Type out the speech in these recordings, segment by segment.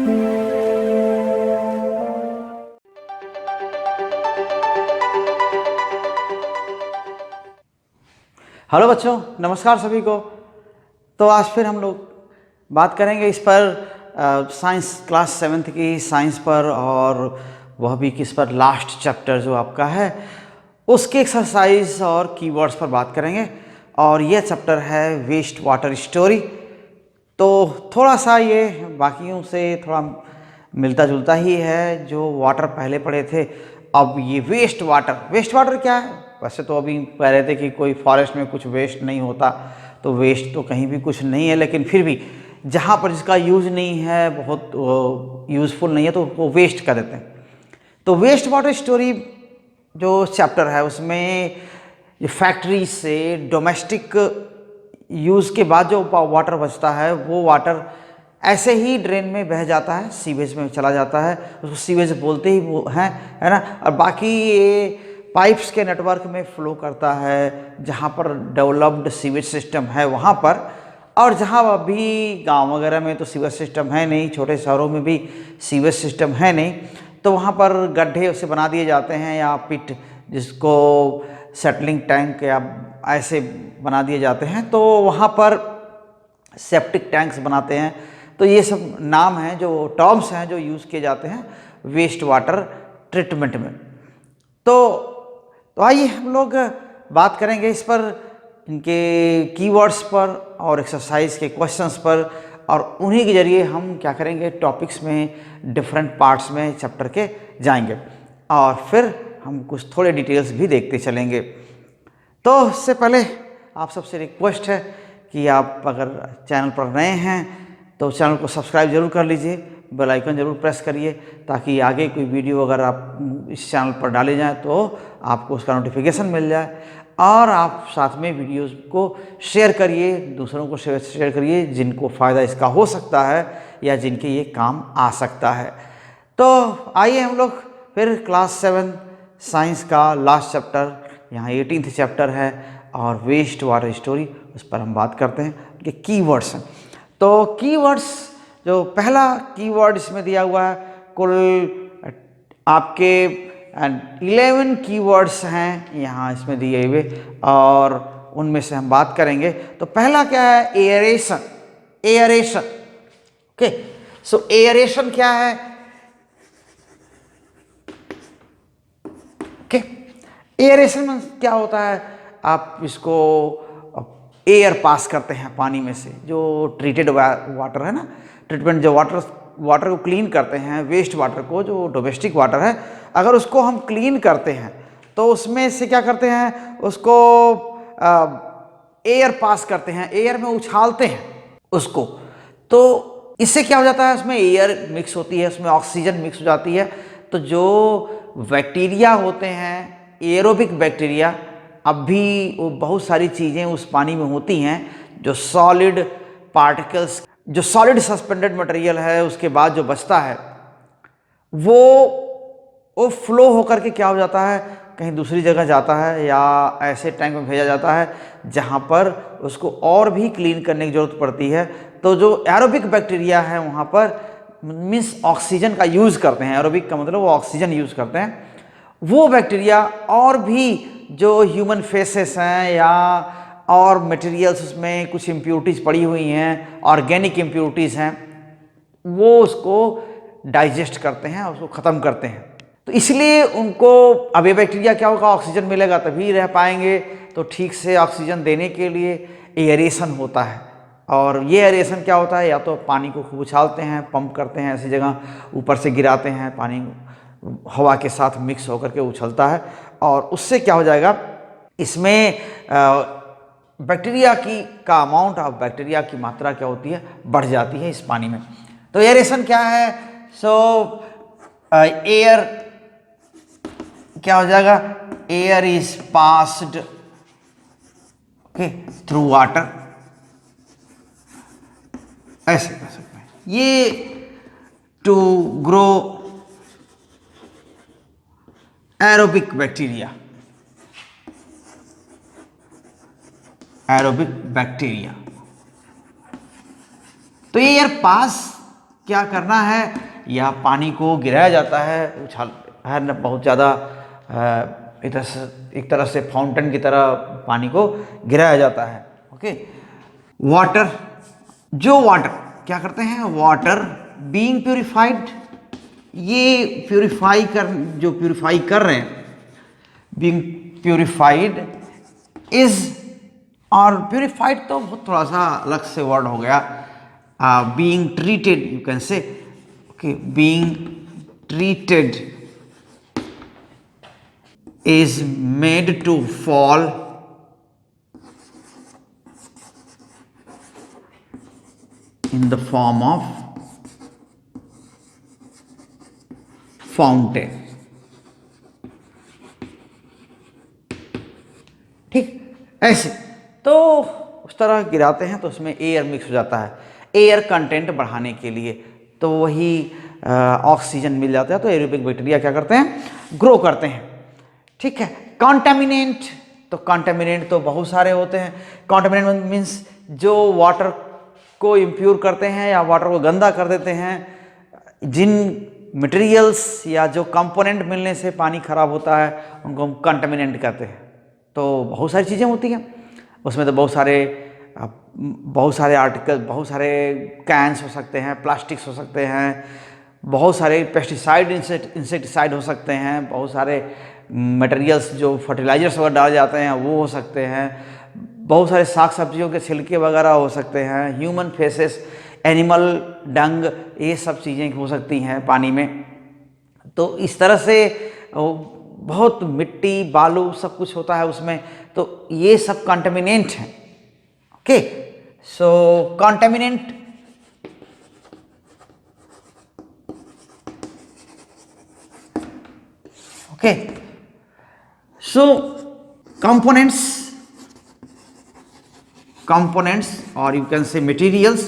Hello बच्चों, नमस्कार सभी को। तो आज फिर हम लोग बात करेंगे इस पर साइंस क्लास 7th की साइंस पर, और वह भी किस पर, लास्ट चैप्टर जो आपका है उसके एक्सरसाइज और कीवर्ड्स पर बात करेंगे। और यह चैप्टर है वेस्ट वाटर स्टोरी। तो थोड़ा सा ये बाकियों से थोड़ा मिलता जुलता ही है, जो वाटर पहले पढ़े थे। अब ये वेस्ट वाटर क्या है? वैसे तो अभी कह रहे थे कि कोई फॉरेस्ट में कुछ वेस्ट नहीं होता, तो वेस्ट तो कहीं भी कुछ नहीं है, लेकिन फिर भी जहाँ पर जिसका यूज़ नहीं है, बहुत यूज़फुल नहीं है, तो वो वेस्ट कर देते हैं। तो वेस्ट वाटर स्टोरी जो चैप्टर है उसमें ये फैक्ट्री से डोमेस्टिक यूज़ के बाद जो वाटर बचता है वो वाटर ऐसे ही ड्रेन में बह जाता है, सीवेज में चला जाता है, उसको सीवेज बोलते ही वो हैं, है ना। और बाकी ये पाइप्स के नेटवर्क में फ्लो करता है, जहाँ पर डेवलप्ड सीवेज सिस्टम है वहाँ पर। और जहाँ अभी गांव वगैरह में तो सीवेज सिस्टम है नहीं, छोटे शहरों में भी सीवेज सिस्टम है नहीं, तो वहाँ पर गड्ढे उसे बना दिए जाते हैं, या पिट, जिसको सेटलिंग टैंक या ऐसे बना दिए जाते हैं। तो वहाँ पर सेप्टिक टैंक्स बनाते हैं। तो ये सब नाम हैं, जो टर्म्स हैं जो यूज़ किए जाते हैं वेस्ट वाटर ट्रीटमेंट में। तो आइए हम लोग बात करेंगे इस पर, इनके कीवर्ड्स पर और एक्सरसाइज के क्वेश्चंस पर, और उन्हीं के जरिए हम क्या करेंगे, टॉपिक्स में डिफरेंट पार्ट्स में चैप्टर के जाएंगे, और फिर हम कुछ थोड़े डिटेल्स भी देखते चलेंगे। तो इससे पहले आप सबसे रिक्वेस्ट है कि आप अगर चैनल पर नए हैं तो चैनल को सब्सक्राइब जरूर कर लीजिए, बेल आइकन जरूर प्रेस करिए, ताकि आगे कोई वीडियो अगर आप इस चैनल पर डाले जाएँ तो आपको उसका नोटिफिकेशन मिल जाए। और आप साथ में वीडियोस को शेयर करिए, दूसरों को शेयर करिए जिनको फ़ायदा इसका हो सकता है या जिनके ये काम आ सकता है। तो आइए हम लोग फिर क्लास 7 साइंस का लास्ट चैप्टर, यहाँ 18th चैप्टर है और वेस्ट वाटर स्टोरी, उस पर हम बात करते हैं कि कीवर्ड्स हैं। तो कीवर्ड्स, जो पहला कीवर्ड इसमें दिया हुआ है, कुल आपके 11 कीवर्ड्स हैं यहाँ इसमें दिए हुए, और उनमें से हम बात करेंगे। तो पहला क्या है, aeration. Aeration, okay. So aeration क्या है? ओके, एयरेशन में क्या होता है, आप इसको एयर पास करते हैं पानी में से, जो ट्रीटेड वाटर है ना, ट्रीटमेंट जो वाटर को क्लीन करते हैं, वेस्ट वाटर को, जो डोमेस्टिक वाटर है, अगर उसको हम क्लीन करते हैं तो उसमें से क्या करते हैं, उसको एयर पास करते हैं, एयर में उछालते हैं उसको। तो इससे क्या हो जाता है, उसमें एयर मिक्स होती है, उसमें ऑक्सीजन मिक्स हो जाती है। तो जो बैक्टीरिया होते हैं, एरोबिक बैक्टीरिया, अब भी वो बहुत सारी चीज़ें उस पानी में होती हैं, जो सॉलिड पार्टिकल्स, जो सॉलिड सस्पेंडेड मटेरियल है, उसके बाद जो बचता है वो फ्लो होकर के क्या हो जाता है, कहीं दूसरी जगह जाता है, या ऐसे टैंक में भेजा जाता है जहाँ पर उसको और भी क्लीन करने की ज़रूरत पड़ती है। तो जो एरोबिक बैक्टीरिया है वहाँ पर मीन्स ऑक्सीजन का यूज़ करते हैं, एरोबिक का मतलब वो ऑक्सीजन यूज़ करते हैं, वो बैक्टीरिया और भी जो ह्यूमन फेसेस हैं या और मटेरियल्स, उसमें कुछ इम्प्यूरिटीज़ पड़ी हुई हैं, ऑर्गेनिक इम्प्यूरिटीज़ हैं, वो उसको डाइजेस्ट करते हैं, उसको ख़त्म करते हैं। तो इसलिए उनको, अब ये बैक्टीरिया क्या होगा, ऑक्सीजन मिलेगा तभी रह पाएंगे। तो ठीक से ऑक्सीजन देने के लिए एयरेशन होता है। और ये एयरेशन क्या होता है, या तो पानी को खूब उछालते हैं, पंप करते हैं, ऐसी जगह ऊपर से गिराते हैं, पानी हवा के साथ मिक्स होकर के उछलता है, और उससे क्या हो जाएगा, इसमें बैक्टीरिया का अमाउंट ऑफ बैक्टीरिया की मात्रा क्या होती है, बढ़ जाती है इस पानी में। तो एयरेशन क्या है, सो एयर क्या हो जाएगा, air is passed okay through water, ऐसे कह सकते हैं। ये to grow aerobic bacteria, aerobic bacteria. तो ये एयर पास क्या करना है, या पानी को गिराया जाता है, उछाल है ना, बहुत ज़्यादा एक तरह से फाउंटेन की तरह पानी को गिराया जाता है। ओके, वाटर, जो वाटर क्या करते हैं, वाटर बीइंग प्यूरिफाइड, ये जो प्यूरिफाई कर रहे हैं, बीइंग प्यूरिफाइड इज, और प्यूरिफाइड तो बहुत थोड़ा सा अलग से वर्ड हो गया, being treated you can say, okay, being treated is made to fall in the form of fountain। ठीक, ऐसे तो उस तरह गिराते हैं तो उसमें एयर मिक्स हो जाता है, एयर कंटेंट बढ़ाने के लिए, तो वही ऑक्सीजन मिल जाता है, तो एरोबिक बैक्टीरिया क्या करते हैं, ग्रो करते हैं। ठीक है, कॉन्टामिनेंट, तो कॉन्टामिनेंट तो बहुत सारे होते हैं। कॉन्टामिनेंट मीन्स जो वाटर को इम्प्योर करते हैं या वाटर को गंदा कर देते हैं, जिन मटेरियल्स या जो कंपोनेंट मिलने से पानी खराब होता है उनको हम कॉन्टामिनेंट कहते हैं। तो बहुत सारी चीज़ें होती हैं उसमें, तो बहुत सारे आर्टिकल, बहुत सारे कैंस हो सकते हैं, प्लास्टिक्स हो सकते हैं, बहुत सारे पेस्टिसाइड, इंसेक्टिसाइड हो सकते हैं, बहुत सारे मटेरियल्स जो फर्टिलाइजर्स वगैरह डाले जाते हैं वो हो सकते हैं, बहुत सारे साग सब्जियों के छिलके वगैरह हो सकते हैं, ह्यूमन फेसेस, एनिमल डंग, ये सब चीज़ें हो सकती हैं पानी में। तो इस तरह से बहुत मिट्टी बालू सब कुछ होता है उसमें, तो ये सब कॉन्टामिनेंट हैं। Okay, so contaminant, okay, so components or you can say materials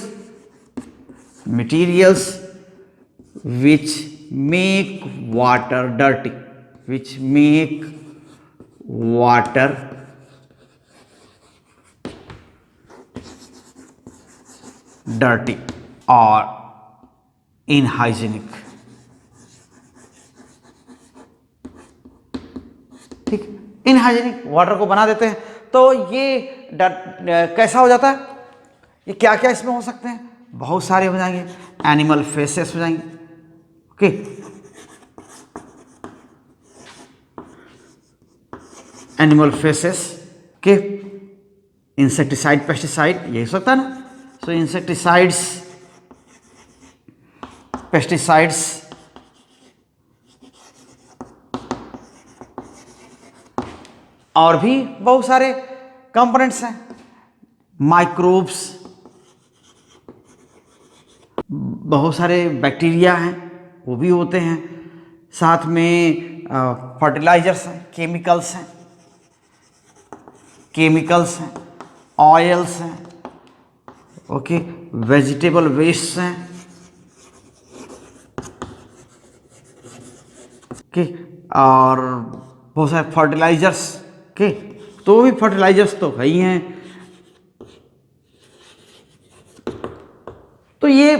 which make water dirty, or inhygienic। ठीक, इनहाइजीनिक वाटर को बना देते हैं, तो ये कैसा हो जाता है, ये क्या क्या इसमें हो सकते हैं, बहुत सारे हो जाएंगे, एनिमल फेसेस हो जाएंगे। ओके, एनिमल फेसेस के, इंसेक्टिसाइड, पेस्टिसाइड, ये हो सकता है ना। सो इंसेक्टिसाइड्स, पेस्टिसाइड्स, और भी बहुत सारे कंपोनेंट्स हैं, माइक्रोब्स, बहुत सारे बैक्टीरिया हैं वो भी होते हैं, साथ में फर्टिलाइजर्स हैं, केमिकल्स हैं, ऑयल्स हैं, ओके, वेजिटेबल वेस्ट हैं, ओके, और बहुत सारे फर्टिलाइजर्स के, तो भी फर्टिलाइजर्स तो है ही हैं। तो ये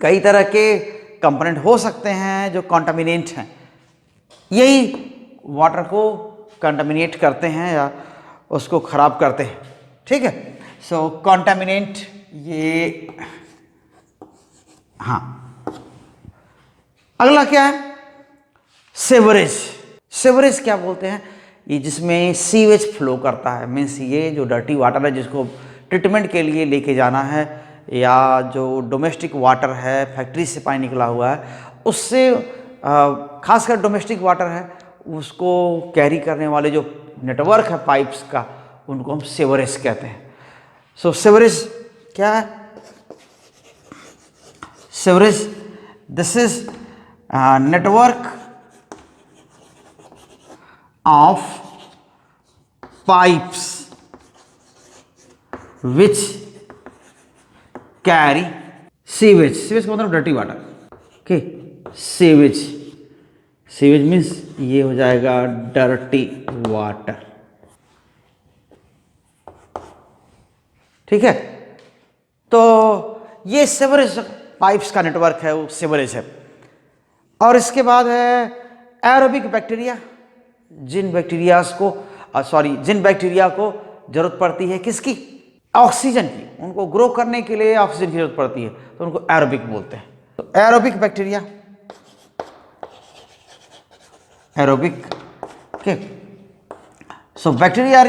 कई तरह के कंपोनेंट हो सकते हैं जो कॉन्टामिनेंट हैं, यही वाटर को कंटामिनेट करते हैं या उसको खराब करते हैं। ठीक है, सो कॉन्टामिनेंट, ये, हाँ, अगला क्या है, सेवरेज। सेवरेज क्या बोलते हैं, ये जिसमें सीवेज फ्लो करता है, मीन्स ये जो डर्टी वाटर है जिसको ट्रीटमेंट के लिए लेके जाना है, या जो डोमेस्टिक वाटर है, फैक्ट्री से पानी निकला हुआ है, उससे खासकर डोमेस्टिक वाटर है उसको कैरी करने वाले जो नेटवर्क है पाइप्स का, उनको हम सेवरेज कहते हैं। सो सेवरेज क्या है, sewerage, this is network of pipes which carry sewage, sewage का मतलब dirty water. Okay, sewage means ये हो जाएगा डर्टी वाटर। ठीक है, तो ये सेवरेज पाइप्स का नेटवर्क है वो सीवरेज है। और इसके बाद है एरोबिक बैक्टीरिया, जिन बैक्टीरिया को जरूरत पड़ती है किसकी, ऑक्सीजन की, उनको ग्रो करने के लिए ऑक्सीजन की जरूरत पड़ती है, तो उनको एरोबिक बोलते हैं। तो aerobic bacteria, aerobic, okay. So bacteria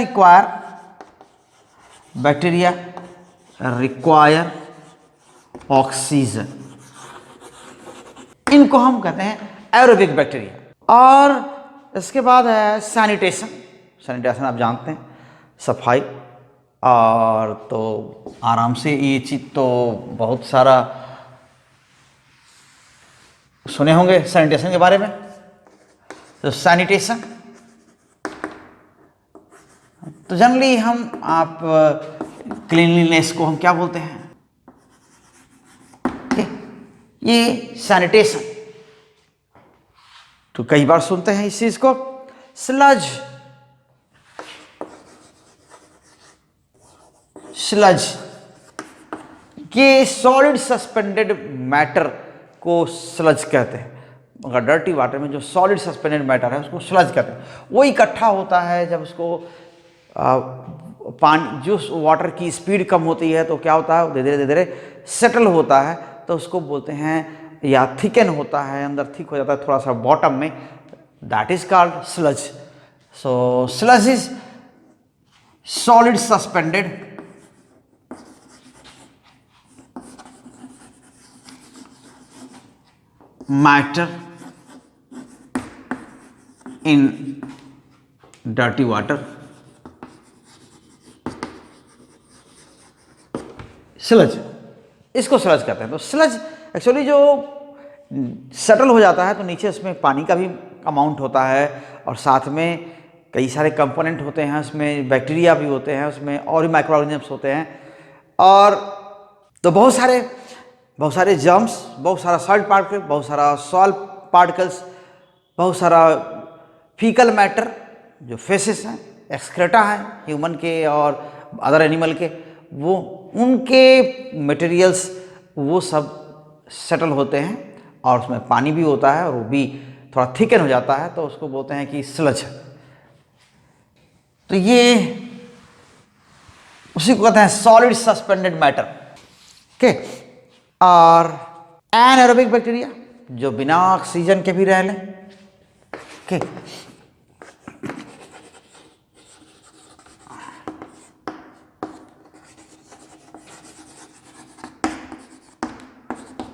require oxygen, इनको हम कहते हैं एरोबिक बैक्टीरिया। और इसके बाद है सैनिटेशन। सैनिटेशन आप जानते हैं, सफाई। और तो आराम से ये चीज़ तो बहुत सारा सुने होंगे सैनिटेशन के बारे में। तो सैनिटेशन, तो जनरली हम आप क्लीनलीनेस को हम क्या बोलते हैं, ये सैनिटेशन। तो कई बार सुनते हैं इस चीज को, स्लज। ये सॉलिड सस्पेंडेड मैटर को स्लज कहते हैं। अगर डर्टी वाटर में जो सॉलिड सस्पेंडेड मैटर है उसको स्लज कहते हैं। वो इकट्ठा होता है जब उसको पानी, जो वाटर की स्पीड कम होती है तो क्या होता है, धीरे धीरे सेटल होता है, तो उसको बोलते हैं, या थिकन होता है, अंदर थिक हो जाता है थोड़ा सा बॉटम में, that is called sludge. So sludge is solid suspended matter in dirty water, sludge, इसको स्लज कहते हैं। तो स्लज एक्चुअली जो सेटल हो जाता है तो नीचे उसमें पानी का भी अमाउंट होता है, और साथ में कई सारे कंपोनेंट होते हैं, उसमें बैक्टीरिया भी होते हैं, उसमें और भी माइक्रो ऑर्गेनिजम्स होते हैं, और तो बहुत सारे जर्म्स, बहुत सारा सॉल्ट पार्टिकल, बहुत सारा सॉल्ट पार्टिकल्स, बहुत सारा फीकल मैटर, जो फेसेस हैं, एक्सक्रेटा हैं ह्यूमन के और अदर एनिमल के, वो उनके मटेरियल्स वो सब सेटल होते हैं, और उसमें पानी भी होता है और वो भी थोड़ा थिकन हो जाता है, तो उसको बोलते हैं कि स्लज है। तो ये उसी को कहते हैं सॉलिड सस्पेंडेड मैटर, ओके। और एनारोबिक बैक्टीरिया, जो बिना ऑक्सीजन के भी रह लें, ओके।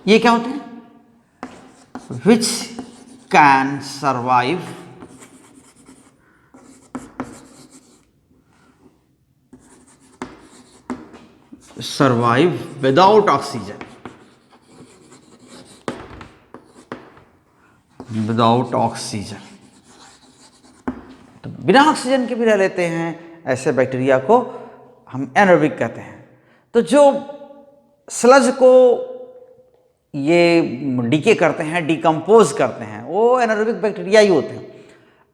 ये क्या होते हैं, which can survive without oxygen, तो बिना ऑक्सीजन के भी रह लेते हैं, ऐसे बैक्टीरिया को हम एनारोबिक कहते हैं। तो जो स्लज को ये डीके करते हैं, डिकम्पोज करते हैं, वो एनारोबिक बैक्टीरिया ही होते हैं।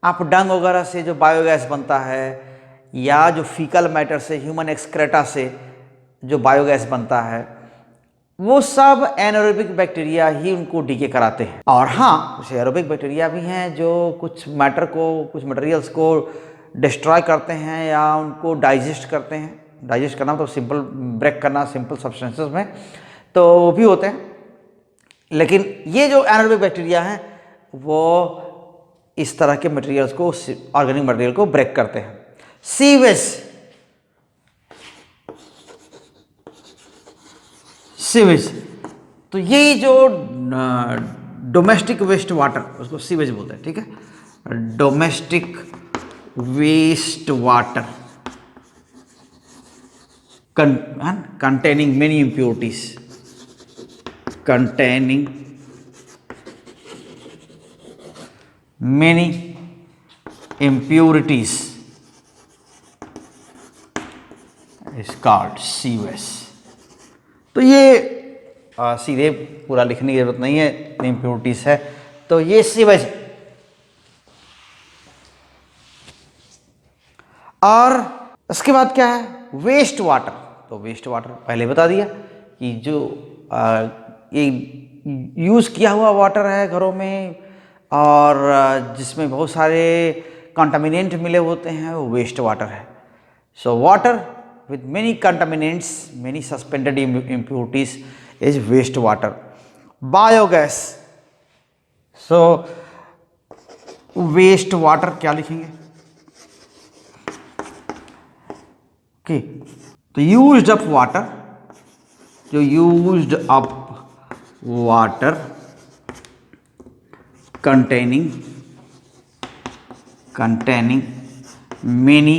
आप डंग वगैरह से जो बायोगैस बनता है, या जो फीकल मैटर से, ह्यूमन एक्सक्रेटा से जो बायोगैस बनता है, वो सब एनारोबिक बैक्टीरिया ही उनको डीके कराते हैं। और हाँ, कुछ एरोबिक बैक्टीरिया भी हैं जो कुछ मैटर को, कुछ मटेरियल्स को डिस्ट्रॉय करते हैं या उनको डाइजेस्ट करते हैं। डाइजेस्ट करना तो सिंपल ब्रेक करना सिंपल सब्सटेंसेस में, तो वो भी होते हैं। लेकिन ये जो एनारोबिक बैक्टीरिया हैं वो इस तरह के मटेरियल्स को, ऑर्गेनिक मटेरियल को ब्रेक करते हैं। सीवेज, तो ये जो डोमेस्टिक वेस्ट वाटर, उसको सीवेज बोलते हैं, ठीक है। Domestic waste water containing many impurities, is called sewage। तो ये सीधे पूरा लिखने की जरूरत नहीं है, इतनी इम्प्योरिटीज है, तो ये सीवेज। और इसके बाद क्या है, वेस्ट वाटर। तो वेस्ट वाटर पहले बता दिया कि जो ये यूज़ किया हुआ वाटर है घरों में, और जिसमें बहुत सारे कंटामिनेंट मिले होते हैं, वो वेस्ट वाटर है। So water with many contaminants, many suspended impurities is waste water. Biogas, so waste water क्या लिखेंगे? ओके, तो used up water, जो used up water containing many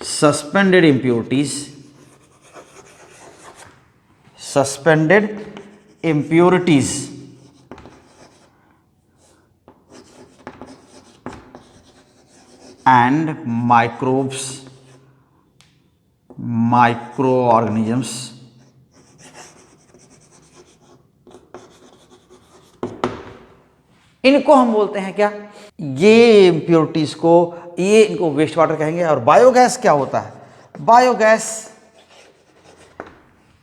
suspended impurities and microorganisms इनको हम बोलते हैं क्या, ये इम्प्योरिटीज को, ये इनको वेस्ट वाटर कहेंगे। और बायोगैस क्या होता है? बायोगैस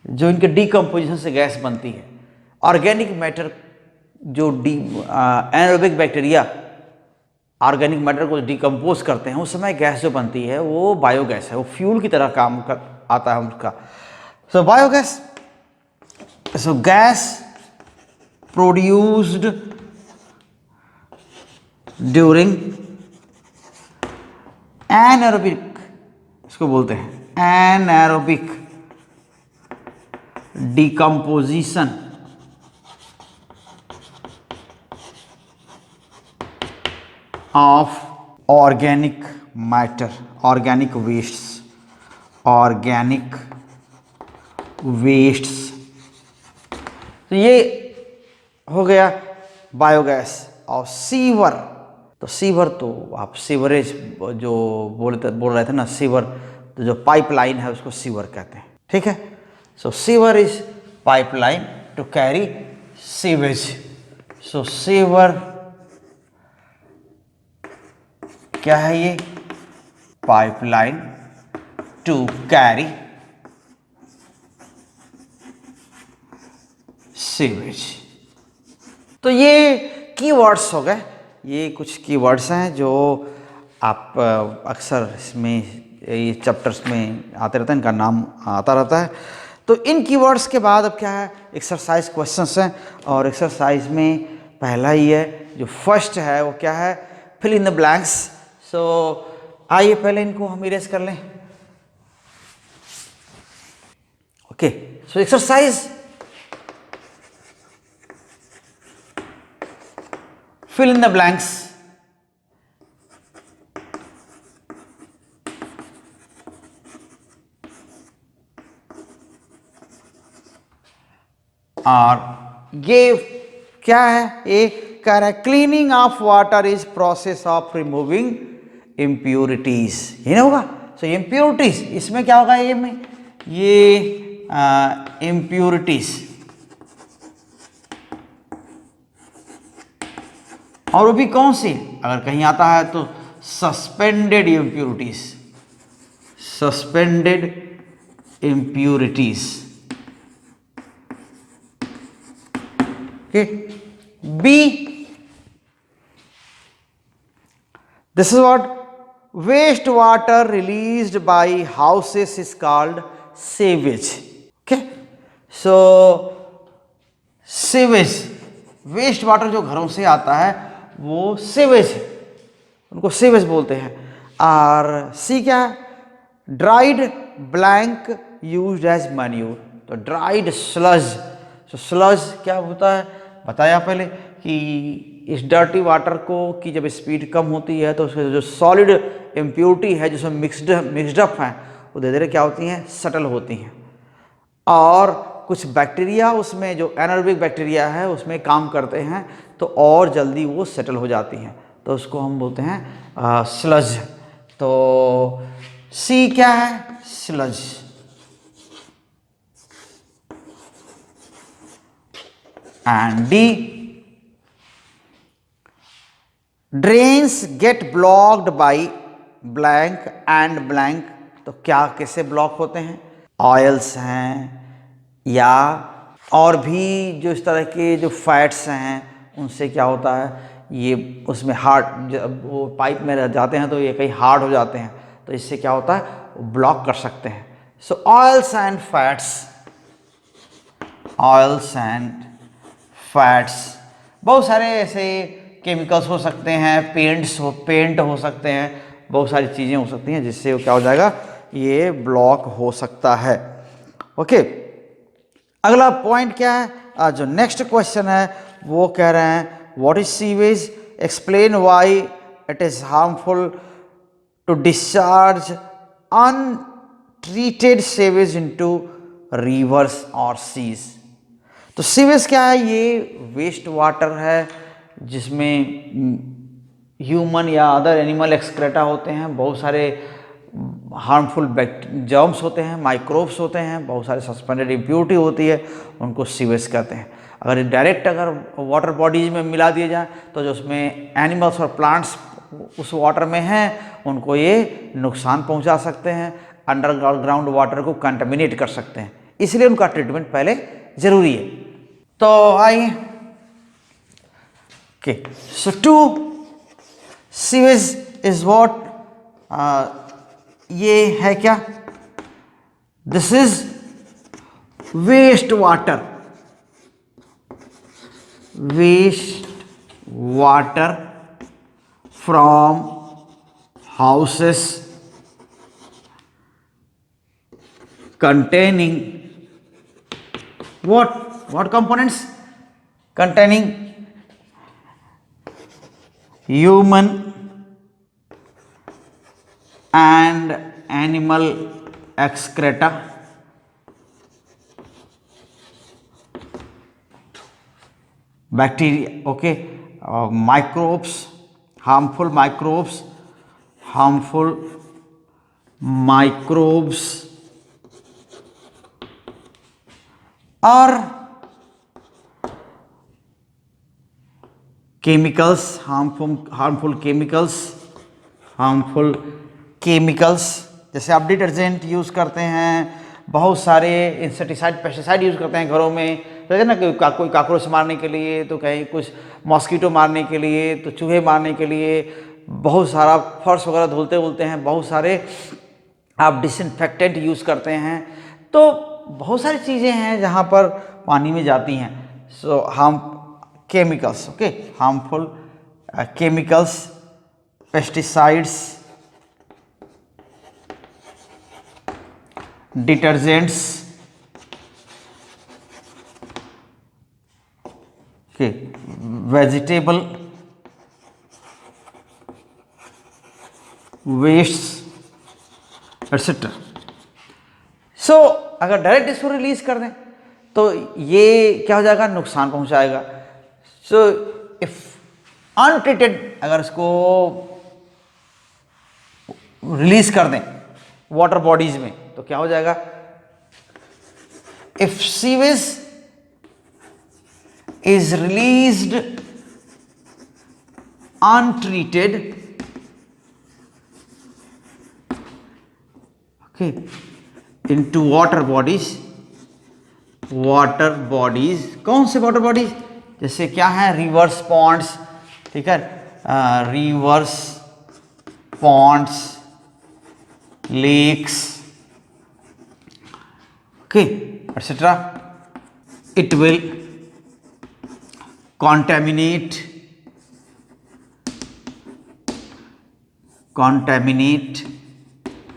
जो इनके डीकम्पोजिशन से गैस बनती है, ऑर्गेनिक मैटर जो एनारोबिक बैक्टीरिया ऑर्गेनिक मैटर को डिकम्पोज करते हैं, उस समय गैस जो बनती है वो बायोगैस है, वो फ्यूल की तरह काम कर आता है उसका। So biogas, so gas produced during anaerobic, इसको बोलते हैं anaerobic decomposition of organic matter, organic wastes. तो ये हो गया बायोगैस। और सीवर, तो सीवर तो आप सीवरेज जो बोल रहे थे ना, सीवर, तो जो पाइपलाइन है उसको सीवर कहते हैं, ठीक है। So sewer is pipeline to carry sewage. So sewer क्या है? ये पाइपलाइन टू कैरी सीवेज। तो ये कीवर्ड्स हो गए, ये कुछ कीवर्ड्स हैं जो आप अक्सर इसमें ये चैप्टर्स में आते रहते हैं, इनका नाम आता रहता है। तो इन कीवर्ड्स के बाद अब क्या है, एक्सरसाइज क्वेश्चंस हैं। और एक्सरसाइज में पहला ही है, जो फर्स्ट है वो क्या है, फिल इन द ब्लैंक्स। सो आइए पहले इनको हम इरेज कर लें। Okay, so exercise, fill in the blanks। और ये क्या है, ये कह रहा है cleaning of water is process of removing impurities, ये ना होगा। सो इम्प्यूरिटीज, इसमें क्या होगा, ये में ये इम्प्यूरिटीज, और वो भी कौन सी, अगर कहीं आता है तो suspended impurities, suspended impurities. Okay, B, this is what waste water released by houses is called sewage. Okay, so sewage, waste water जो घरों से आता है वो सीवेज है, उनको सीवेज बोलते हैं। और सी क्या है, dried blank used as manure, तो ड्राइड स्लज। तो स्लज क्या होता है, बताया पहले कि इस डर्टी वाटर को की जब स्पीड कम होती है तो उसके जो सॉलिड इम्प्योरिटी है, जिसमें मिक्सडअप हैं, वो धीरे धीरे क्या होती हैं, सटल होती हैं। और कुछ बैक्टीरिया उसमें, जो एनारोबिक बैक्टीरिया है उसमें काम करते हैं, तो और जल्दी वो सेटल हो जाती हैं, तो उसको हम बोलते हैं स्लज। तो सी क्या है, sludge. And D, drains get blocked by blank and blank. तो क्या कैसे ब्लॉक होते हैं, ऑयल्स हैं या और भी जो इस तरह के जो फैट्स हैं उनसे क्या होता है, ये उसमें हार्ड, वो पाइप में रह जाते हैं तो ये कहीं हार्ड हो जाते हैं, तो इससे क्या होता है, वो ब्लॉक कर सकते हैं। So oils and fats, oils and fats, बहुत सारे ऐसे केमिकल्स हो सकते हैं, पेंट हो सकते हैं, बहुत सारी चीज़ें हो सकती हैं जिससे वो क्या हो जाएगा, ये ब्लॉक हो सकता है। ओके, अगला पॉइंट क्या है, जो नेक्स्ट क्वेश्चन है वो कह रहे हैं what is sewage, explain why it is harmful to discharge untreated sewage into rivers और सीज। तो सीवेज क्या है, ये वेस्ट वाटर है जिसमें ह्यूमन या अदर एनिमल एक्सक्रेटा होते हैं, बहुत सारे हार्मफुल जर्म्स होते हैं, माइक्रोब्स होते हैं, बहुत सारे सस्पेंडेड इम्प्योरिटी होती है, उनको सीवेज कहते हैं। अगर डायरेक्ट अगर वाटर बॉडीज में मिला दिए जाए तो जो उसमें एनिमल्स और प्लांट्स उस वाटर में हैं उनको ये नुकसान पहुंचा सकते हैं, अंडरग्राउंड वाटर को कंटामिनेट कर सकते हैं, इसलिए उनका ट्रीटमेंट पहले ज़रूरी है। तो आइए, okay, so to sewage is what, ये है क्या, this is waste water, waste water from houses containing what components, containing human and animal excreta, bacteria, okay, microbes, harmful microbes or chemicals, harmful chemicals, जैसे आप detergent use करते हैं, बहुत सारे insecticide pesticide use करते हैं घरों में, तो है ना, कोई काकरोच मारने के लिए, तो कहीं कुछ मॉस्किटो मारने के लिए, तो चूहे मारने के लिए, बहुत सारा फर्श वगैरह धुलते हैं, बहुत सारे आप डिसइंफेक्टेंट यूज़ करते हैं, तो बहुत सारी चीज़ें हैं जहाँ पर पानी में जाती हैं। सो हम chemicals, okay, harmful chemicals, pesticides, detergents, okay, vegetable waste etcetera. So अगर डायरेक्ट इसको रिलीज कर दें तो ये क्या हो जाएगा, नुकसान पहुंचाएगा। सो इफ अनट्रीटेड अगर इसको रिलीज कर दें वाटर बॉडीज में तो क्या हो जाएगा, if sewage is released untreated, okay, into water bodies, कौन से वाटर बॉडीज, जैसे क्या है, रिवर्स पॉन्ड्स, ठीक है, rivers ponds, lakes, okay, etcetera, it will contaminate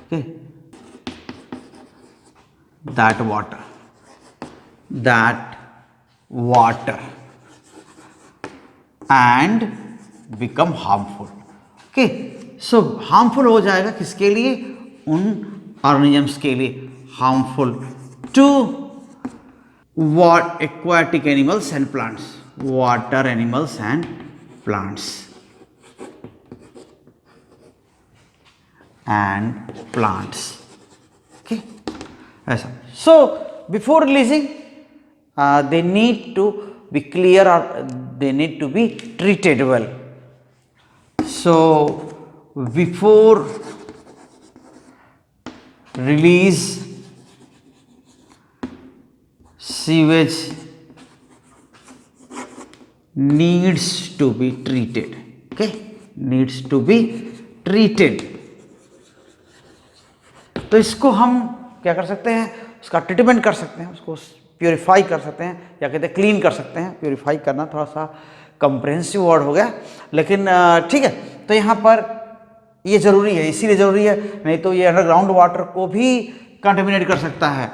okay, that water and become harmful, okay, so harmful हो जाएगा किसके लिए, उन ऑर्गेनिजम्स के लिए, harmful to what aquatic animals and plants, water animals and plants okay, ऐसा। so before releasing they need to be clear or they need to be treated well. So before release, sewage needs to be treated. Okay, needs to be treated. तो इसको हम क्या कर सकते हैं, उसका treatment कर सकते हैं, उसको प्योरीफाई कर सकते हैं, या कहते हैं क्लीन कर सकते हैं। प्योरीफाई करना थोड़ा सा कंप्रेहेंसिव वर्ड हो गया, लेकिन ठीक है। तो यहाँ पर ये ज़रूरी है, इसीलिए ज़रूरी है, नहीं तो ये अंडरग्राउंड वाटर को भी कंटेमिनेट कर सकता है।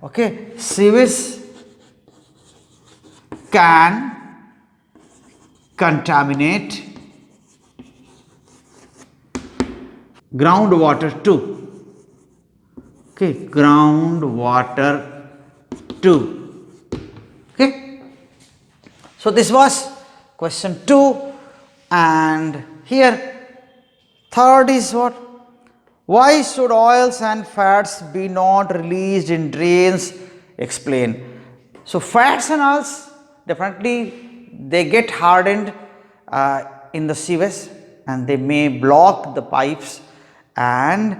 Okay, sewage can contaminate ground water too. Okay, groundwater too. Okay, so this was question 2, and here third is what? Why should oils and fats be not released in drains? Explain. So fats and oils, definitely they get hardened in the sewage, and they may block the pipes, and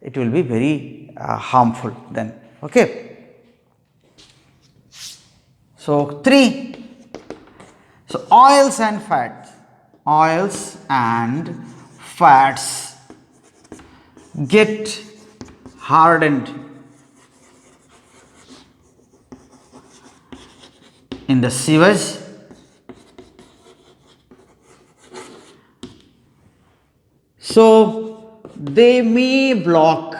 it will be very harmful then. Okay, so 3. So oils and fats get hardened in the sewage, so they may block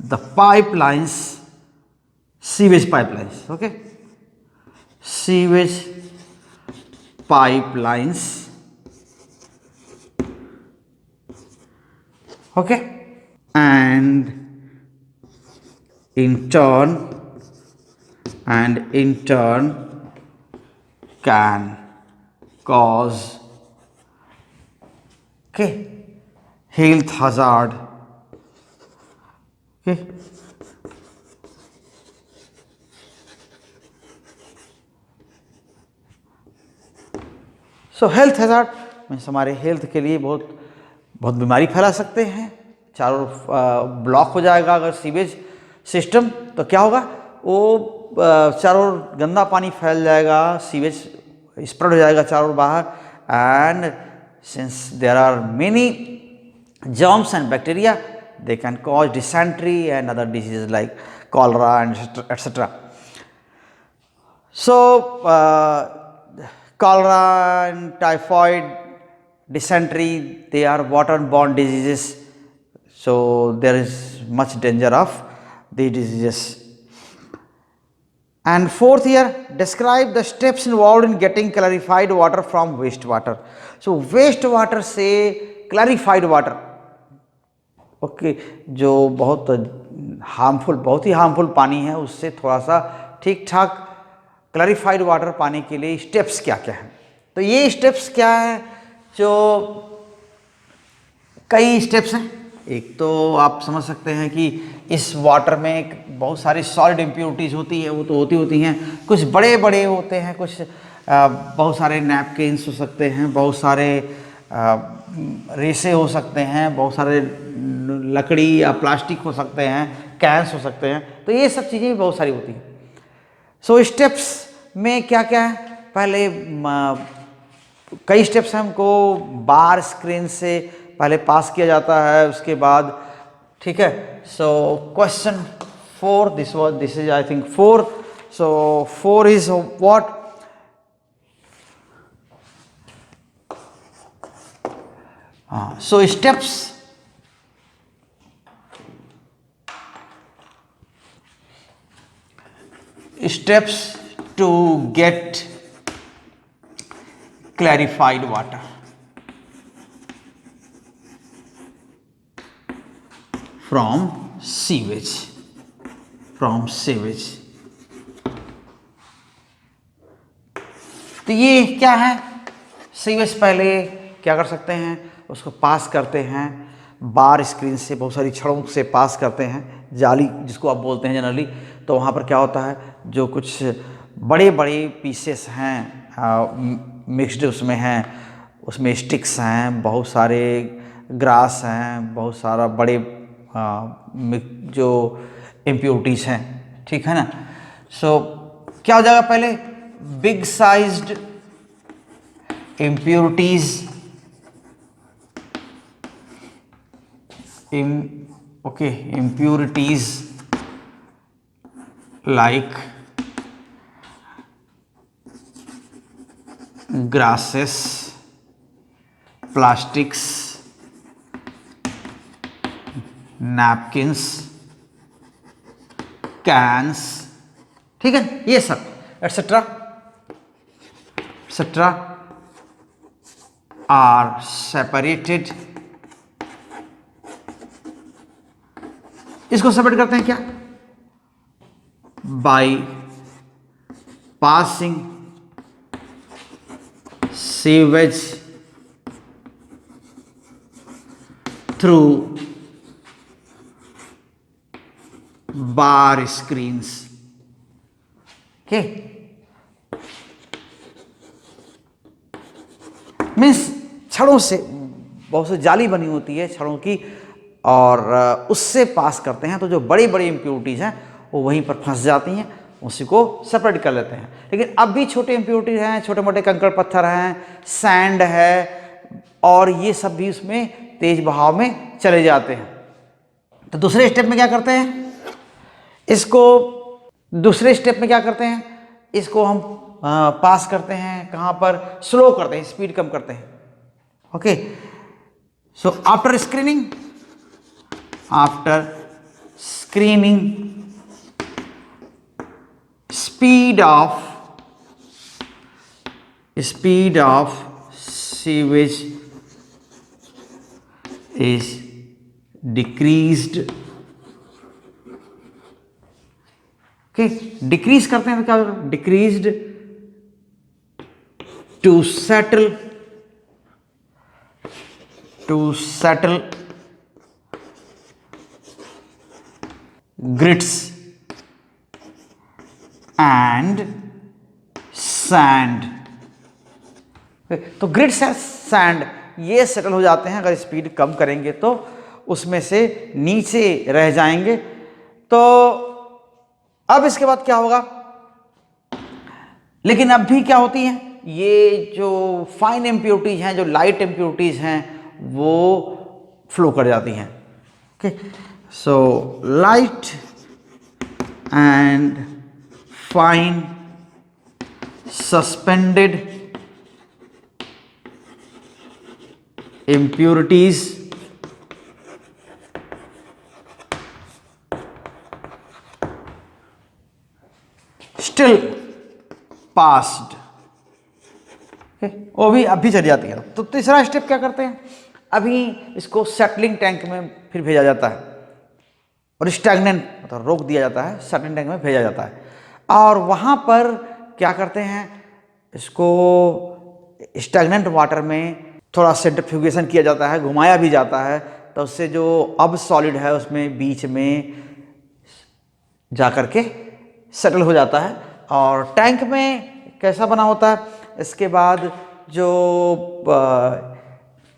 the pipelines, sewage pipelines. Okay, sewage pipelines. Okay, and in turn can cause, okay, health hazard. Okay, so health hazard means हमारे health के लिए बहुत बीमारी फैला सकते हैं। चारों block हो जाएगा अगर सीवेज सिस्टम, तो क्या होगा, वो चारों गंदा पानी फैल जाएगा, सीवेज स्प्रेड हो जाएगा चारों बाहर, and since there are many germs and bacteria, they can cause dysentery and other diseases like cholera and etc. So cholera and typhoid, dysentery, they are waterborne diseases, so there is much danger of these diseases. And fourth here, describe the steps involved in getting clarified water from wastewater. So wastewater से clarified water, okay, जो बहुत ही harmful पानी है, उससे थोड़ा सा ठीक ठाक क्लैरिफाइड वाटर पाने के लिए स्टेप्स क्या क्या हैं। तो ये स्टेप्स क्या है, जो कई स्टेप्स हैं। एक तो आप समझ सकते हैं कि इस वाटर में बहुत सारी सॉलिड इम्प्योरिटीज़ होती है, वो तो होती हैं, कुछ बड़े बड़े होते हैं, कुछ बहुत सारे नैपकिन्स हो सकते हैं, बहुत सारे रेसे हो सकते हैं, बहुत सारे लकड़ी या प्लास्टिक हो सकते हैं, कैंस हो सकते हैं, तो ये सब चीज़ें भी बहुत सारी होती हैं। सो स्टेप्स में क्या क्या है, पहले कई स्टेप्स हैं, हमको बार स्क्रीन से पहले पास किया जाता है, उसके बाद ठीक है। So question 4, this is I think 4, so 4 is what, so steps to get clarified water from sewage. तो ये क्या है, सीवेज पहले क्या कर सकते हैं, उसको पास करते हैं बार स्क्रीन से, बहुत सारी छड़ों से पास करते हैं, जाली जिसको आप बोलते हैं जनरली। तो वहाँ पर क्या होता है, जो कुछ बड़े बड़े पीसेस हैं मिक्सड उसमें हैं, उसमें स्टिक्स हैं, बहुत सारे ग्रास हैं, बहुत सारा बड़े जो इम्प्योरिटीज हैं, ठीक है ना। सो क्या हो जाएगा, पहले big sized impurities impurities like grasses, plastics, napkins, cans, ठीक है, ये सब एटसेट्रा एटसेट्रा आर सेपरेटेड। इसको सेपरेट करते हैं क्या, by passing sewage through bar screens. Okay, means छड़ों से, बहुत सी जाली बनी होती है छड़ों की, और उससे पास करते हैं, तो जो बड़ी बड़ी इम्प्योरिटीज़ हैं वो वहीं पर फंस जाती हैं, उसी को सेपरेट कर लेते हैं। लेकिन अब भी छोटे इम्प्योरिटीज़ हैं, छोटे मोटे कंकड़ पत्थर हैं, सैंड है, और ये सब भी उसमें तेज बहाव में चले जाते हैं। तो दूसरे स्टेप में क्या करते हैं, इसको दूसरे स्टेप में क्या करते हैं, इसको हम पास करते हैं, कहाँ पर, स्लो करते हैं, स्पीड कम करते हैं। Okay, so after screening speed of sewage is decreased। Okay, decrease करते हैं तो क्या होगा, decreased to settle grits and sand. तो ग्रिट्स एंड सैंड ये सेटल हो जाते हैं, अगर स्पीड कम करेंगे तो उसमें से नीचे रह जाएंगे। तो अब इसके बाद क्या होगा, लेकिन अब भी क्या होती हैं, ये जो फाइन इम्प्योरिटीज हैं, जो लाइट इम्प्योरिटीज हैं, वो फ्लो कर जाती हैं। Okay, so light and fine suspended impurities still passed। वो भी अब भी चली जाती है। तो तीसरा स्टेप क्या करते हैं, अभी इसको सेटलिंग टैंक में फिर भेजा जाता है, और स्टैग्नेंट मतलब रोक दिया जाता है, सेटलिंग टैंक में भेजा जाता है, और वहाँ पर क्या करते हैं, इसको स्टैग्नेंट वाटर में थोड़ा सेंट्रीफ्यूगेशन किया जाता है, घुमाया भी जाता है, तो उससे जो अब सॉलिड है उसमें बीच में जा कर के सेटल हो जाता है। और टैंक में कैसा बना होता है, इसके बाद जो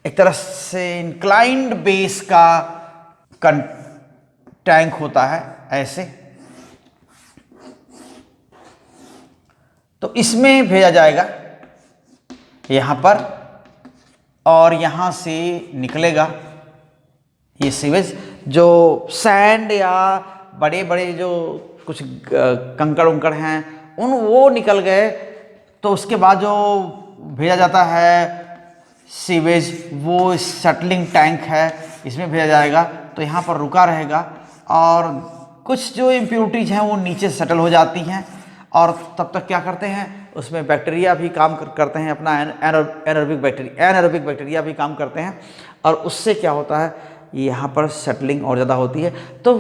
एक तरह से इंक्लाइंड बेस का टैंक होता है ऐसे, तो इसमें भेजा जाएगा यहाँ पर, और यहाँ से निकलेगा ये सीवेज। जो सैंड या बड़े बड़े जो कुछ कंकड़ उंकड़ हैं वो निकल गए, तो उसके बाद जो भेजा जाता है सीवेज, वो सेटलिंग टैंक है, इसमें भेजा जाएगा, तो यहाँ पर रुका रहेगा, और कुछ जो इम्प्योरिटीज हैं वो नीचे सेटल हो जाती हैं, और तब तक क्या करते हैं, उसमें बैक्टीरिया भी काम करते हैं, अपना एनारोबिक बैक्टीरिया भी काम करते हैं, और उससे क्या होता है, यहाँ पर सेटलिंग और ज़्यादा होती है। तो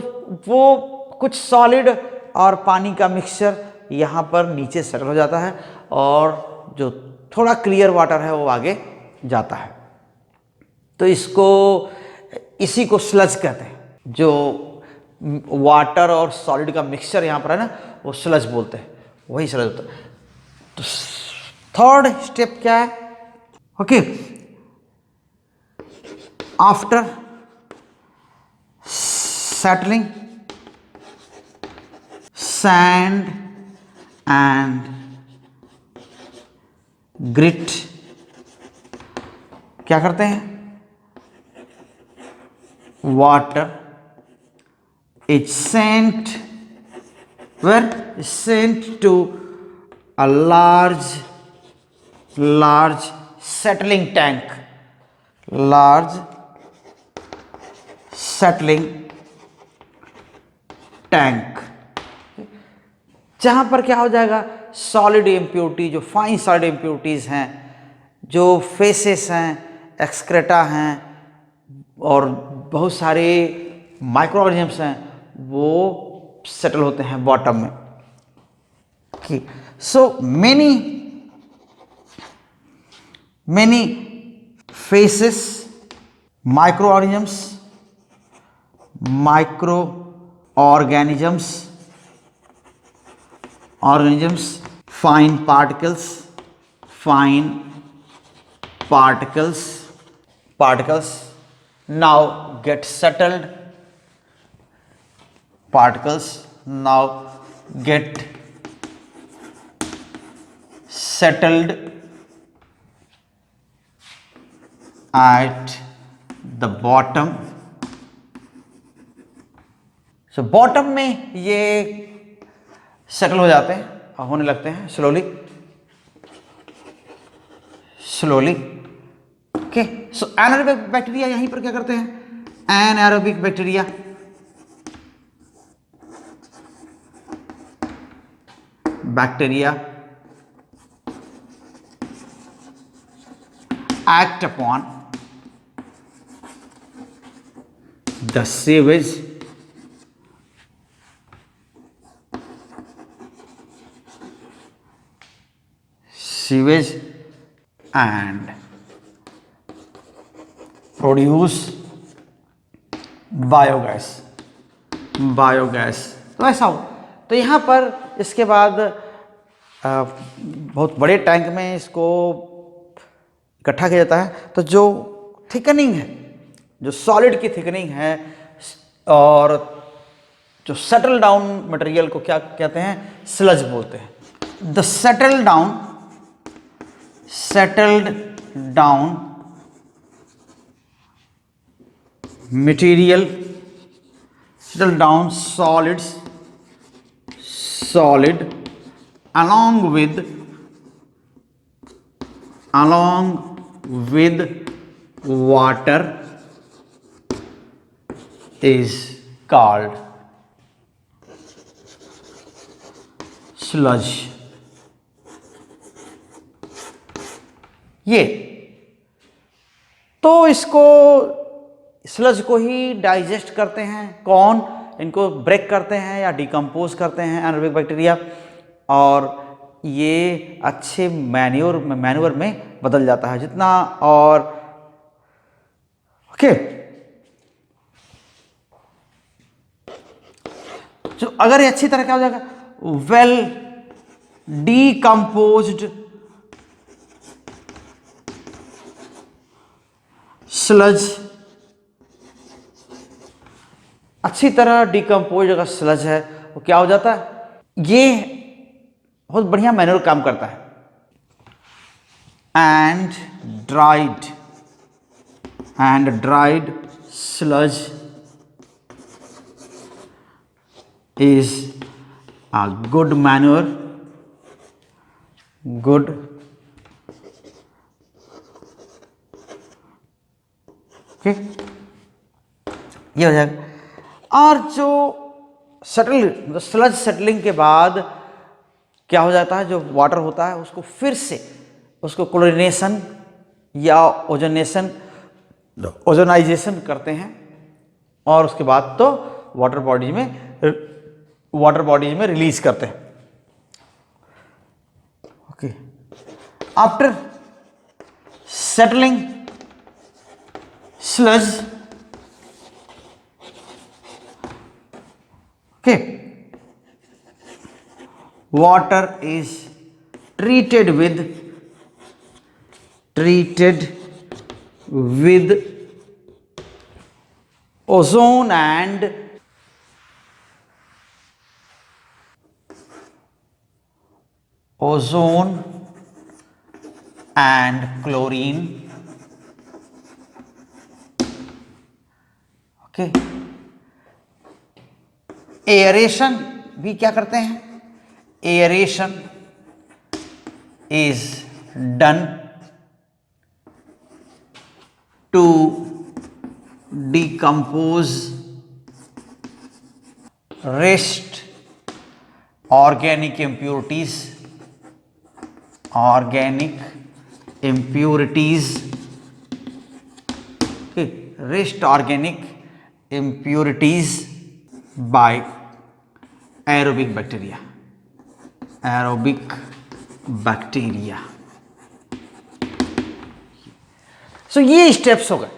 वो कुछ सॉलिड और पानी का मिक्सचर यहाँ पर नीचे सेटल हो जाता है, और जो थोड़ा क्लियर वाटर है वो आगे जाता है। तो इसी को स्लज कहते हैं, जो वाटर और सॉलिड का मिक्सचर यहाँ पर है ना, वो स्लज बोलते हैं, वही स्लज होता है। तो थर्ड स्टेप क्या है, okay, after settling, sand and grit क्या करते हैं? Water is sent where? Is sent to a large settling tank, large settling tank, जहां पर क्या हो जाएगा, सॉलिड इम्प्योरिटी, जो फाइन सॉलिड इम्प्योरिटीज हैं, जो फेसेस हैं, एक्सक्रेटा हैं और बहुत सारे माइक्रो ऑर्गेनिजम्स हैं, वो सेटल होते हैं बॉटम में. सो many faces, microorganisms, fine particles now get settled, at the bottom. So bottom में ये सेटल हो जाते हैं, होने लगते हैं स्लोली. ओके, सो एनारोबिक बैक्टीरिया यहीं पर क्या करते हैं? Anaerobic bacteria act upon the sewage and produce biogas. तो ऐसा हो. तो यहाँ पर इसके बाद बहुत बड़े टैंक में इसको इकट्ठा किया जाता है. तो जो थिकनिंग है, जो सॉलिड की थिकनिंग है और जो सेटल डाउन मटेरियल को क्या कहते हैं? स्लज बोलते हैं. The settled down material, settle down solid along with water is called sludge. ये तो इसको स्लज को ही डाइजेस्ट करते हैं. कौन? इनको ब्रेक करते हैं या डिकम्पोज करते हैं एनारोबिक बैक्टीरिया, और ये अच्छे मैन्योर में बदल जाता है जितना. और ओके, जो अगर ये अच्छी तरह क्या हो जाएगा, वेल डिकम्पोज्ड स्लज, अच्छी तरह डिकम्पोज अगर स्लज है वो क्या हो जाता है? ये बहुत बढ़िया मैन्योर काम करता है. And dried sludge is a good manure, okay, ये हो जाएगा. और जो स्लज सेटलिंग के बाद क्या हो जाता है, जो वाटर होता है उसको फिर से उसको क्लोरिनेशन या ओजोनाइजेशन करते हैं, और उसके बाद तो वाटर बॉडीज में रिलीज करते हैं. Okay, after settling sludge, okay, water is treated with ozone and chlorine. Okay, aeration भी क्या करते हैं, aeration is done to decompose rest organic impurities okay, rest organic impurities by aerobic bacteria. सो ये steps हो गए।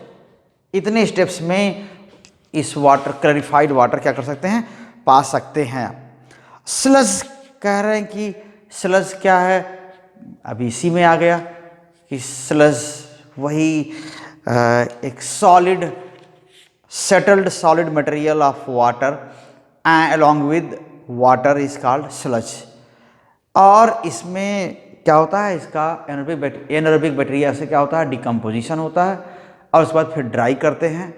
इतने स्टेप्स में इस वाटर, क्लैरिफाइड वाटर क्या कर सकते हैं, पा सकते हैं। स्लज कह रहे हैं कि स्लज क्या है, अभी इसी में आ गया कि स्लज वही एक solid, settled solid material of water along with water is called sludge। और इसमें क्या होता है, इसका एनारोबिक बैक्टीरिया से क्या होता है, डिकम्पोजिशन होता है और उसके बाद फिर ड्राई करते हैं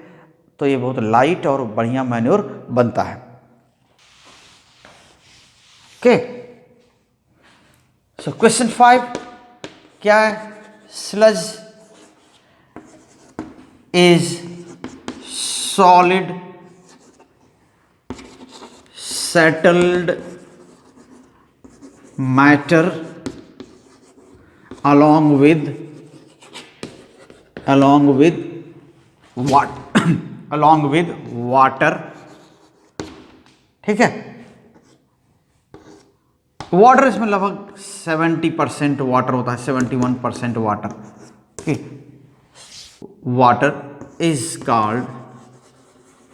तो ये बहुत लाइट और बढ़िया मैन्योर बनता है। ओके, सो क्वेश्चन 5 क्या है, sludge is solid settled matter along with water। ठीक है, वाटर इसमें लगभग 70% वाटर होता है, 71% water. Water is called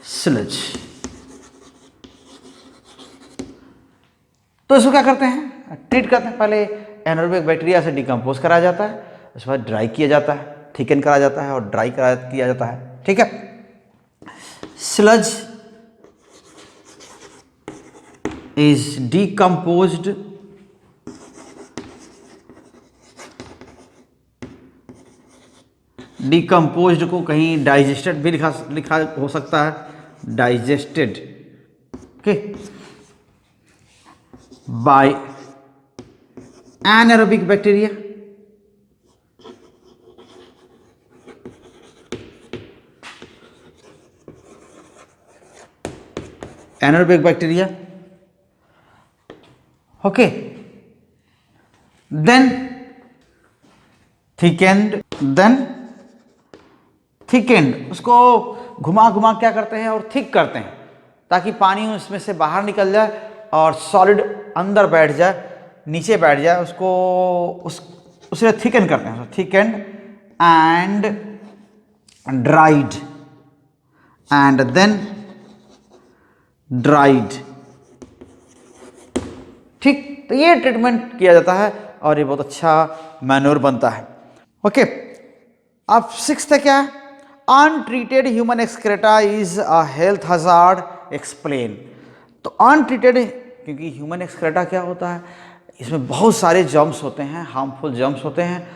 sludge. तो इसको क्या करते हैं, ट्रीट करते हैं। पहले एनारोबिक बैक्टीरिया से डिकम्पोज कराया जाता है, उसके बाद ड्राई किया जाता है, थिकन करा जाता है और ड्राई किया जाता है। ठीक है, स्लज इज डिकम्पोज्ड को कहीं डाइजेस्टेड भी लिखा हो सकता है, digested. Okay, by anaerobic bacteria। anaerobic bacteria, okay, then thickened, उसको घुमा घुमा क्या करते हैं और थिक करते हैं ताकि पानी उसमें से बाहर निकल जाए और सॉलिड अंदर बैठ जाए, नीचे बैठ जाए, उसको उसे थिकन करते हैं, thicken and dried and then dried. ठीक, तो ये ट्रीटमेंट किया जाता है और ये बहुत अच्छा मैन्योर बनता है। ओके, अब 6th है क्या, untreated human excreta is a health hazard, explain. तो अनट्रीटेड, क्योंकि ह्यूमन एक्सक्रेटा क्या होता है, इसमें बहुत सारे जर्म्स होते हैं, हार्मफुल जर्म्स होते हैं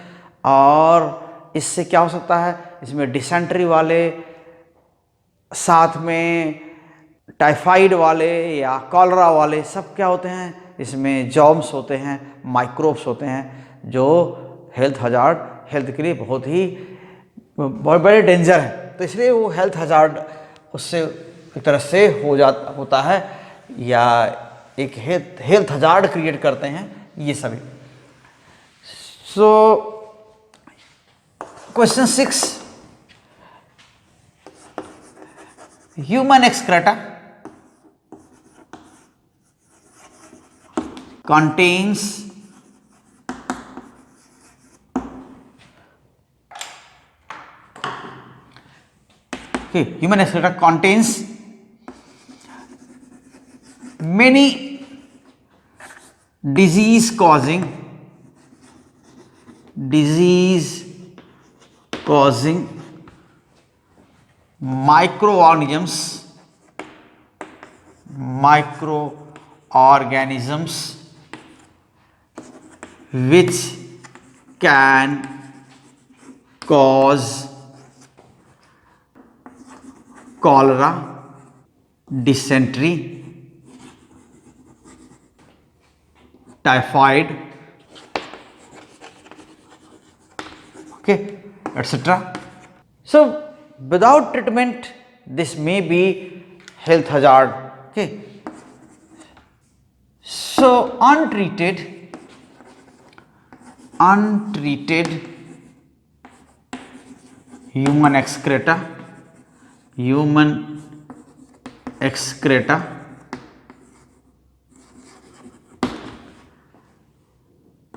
और इससे क्या हो सकता है, इसमें डिसेंट्री वाले, साथ में टाइफाइड वाले या कॉलरा वाले सब क्या होते हैं, इसमें जर्म्स होते हैं, माइक्रोब्स होते हैं जो हेल्थ हजार्ड, हेल्थ के लिए बहुत बड़े डेंजर है। तो इसलिए वो हेल्थ हजार्ड उससे एक तरह से होता है या एक हेल्थ हजार्ड क्रिएट करते हैं ये सभी। So question 6, human excreta contains human excreta contains many disease causing microorganisms microorganisms which can cause cholera, dysentery, typhoid, okay, etc. So without treatment this may be health hazard. Okay, so untreated human excreta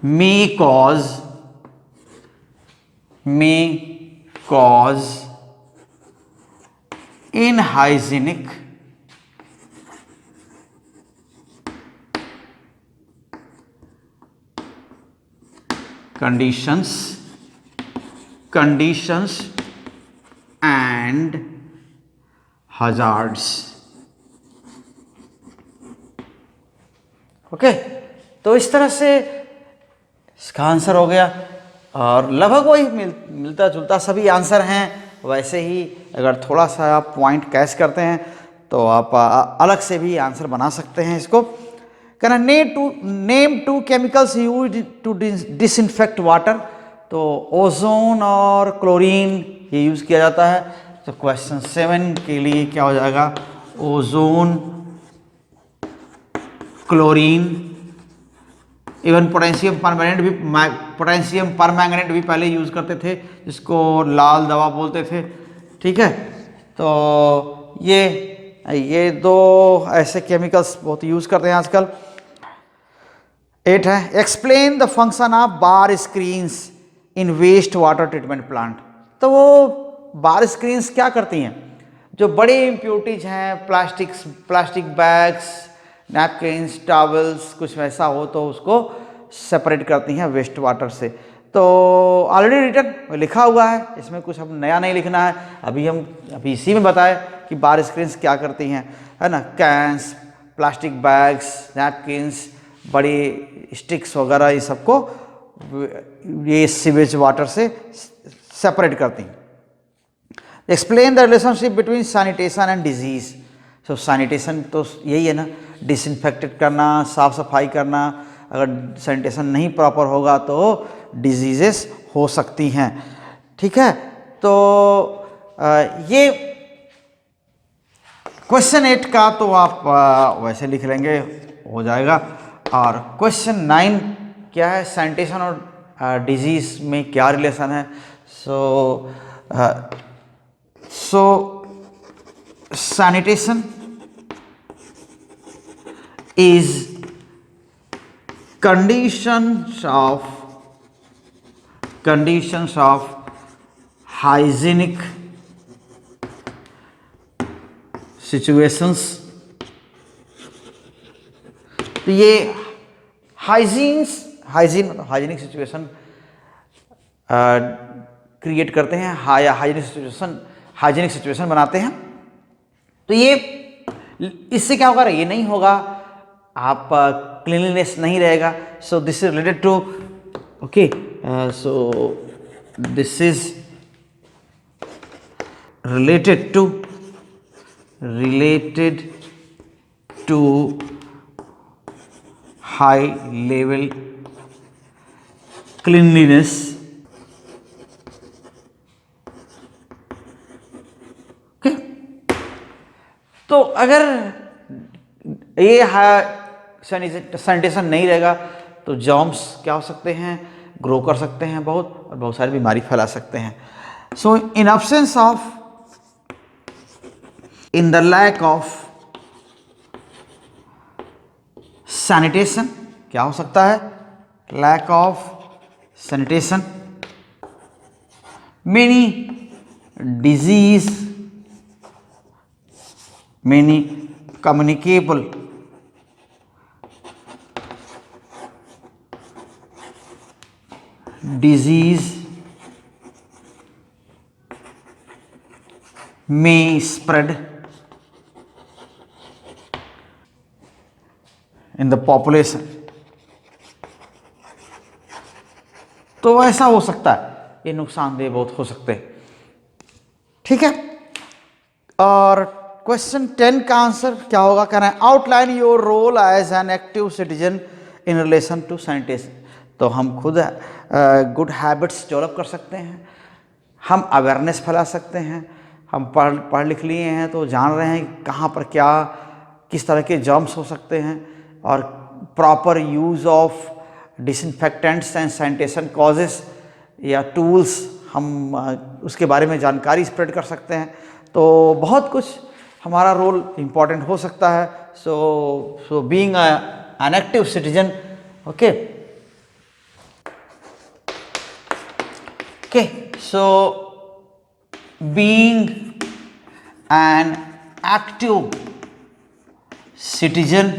may cause inhygienic conditions and hazards. Okay, तो इस तरह से इसका answer हो गया और लगभग वही मिलता जुलता सभी आंसर हैं। वैसे ही अगर थोड़ा सा आप पॉइंट कैच करते हैं तो आप अलग से भी आंसर बना सकते हैं। इसको कहना name two chemicals used to disinfect water, तो ओजोन और क्लोरीन ये यूज़ किया जाता है। तो क्वेश्चन 7 के लिए क्या हो जाएगा, ozone, chlorine, even potassium permanganate भी पहले यूज़ करते थे, जिसको लाल दवा बोलते थे। ठीक है, तो ये दो ऐसे केमिकल्स बहुत यूज़ करते हैं आजकल। 8 है, explain the function of bar screens in waste water treatment plant. तो वो बार स्क्रीन्स क्या करती हैं, जो बड़ी इम्प्योरिटीज हैं, प्लास्टिक बैग्स, नैपकिन्स, टॉवल्स, कुछ वैसा हो तो उसको सेपरेट करती हैं वेस्ट वाटर से। तो ऑलरेडी रिटन लिखा हुआ है, इसमें कुछ हम नया नहीं लिखना है। अभी इसी में बताए कि बार स्क्रीन्स क्या करती हैं, है ना। कैंस, प्लास्टिक बैग्स, नैपकिन्स, बड़ी स्टिक्स वगैरह, ये सबको ये सीवेज वाटर से सेपरेट करती हैं। Explain the relationship between sanitation and disease. तो सैनिटेशन तो यही है ना, डिसइंफेक्टेड करना, साफ सफाई करना। अगर सैनिटेशन नहीं प्रॉपर होगा तो डिजीजेस हो सकती हैं। ठीक है, तो ये क्वेश्चन 8 का तो आप वैसे लिख लेंगे, हो जाएगा। और क्वेश्चन 9 क्या है, सैनिटेशन और डिजीज़ में क्या रिलेशन है। सो sanitation is conditions of hygienic situations। तो ये हाइजीनिक सिचुएशन क्रिएट करते हैं या हाइजीनिक सिचुएशन बनाते हैं। तो ये इससे क्या होगा, ये नहीं होगा, आप क्लीनलीनेस नहीं रहेगा। So this is related to, okay, so this is related to high level cleanliness। ओके, तो अगर ये सैनिटेशन नहीं रहेगा तो जर्म्स क्या हो सकते हैं, ग्रो कर सकते हैं बहुत, और बहुत सारी बीमारी फैला सकते हैं। So in absence of, in the lack of sanitation, क्या हो सकता है, lack of sanitation, many communicable disease may spread in the population। तो ऐसा हो सकता है, ये नुकसानदेह बहुत हो सकते हैं। ठीक है, और क्वेश्चन 10 का आंसर क्या होगा, कह रहे हैं outline your role as an active citizen in relation to sanitation. तो हम खुद गुड हैबिट्स डेवलप कर सकते हैं, हम अवेयरनेस फैला सकते हैं, हम पढ़ लिख लिए हैं तो जान रहे हैं कहाँ पर क्या किस तरह के जर्म्स हो सकते हैं, और proper use of disinfectants and sanitation causes या टूल्स हम उसके बारे में जानकारी स्प्रेड कर सकते हैं। तो बहुत कुछ हमारा रोल इम्पॉर्टेंट हो सकता है। So being an active citizen, okay okay, so being an active citizen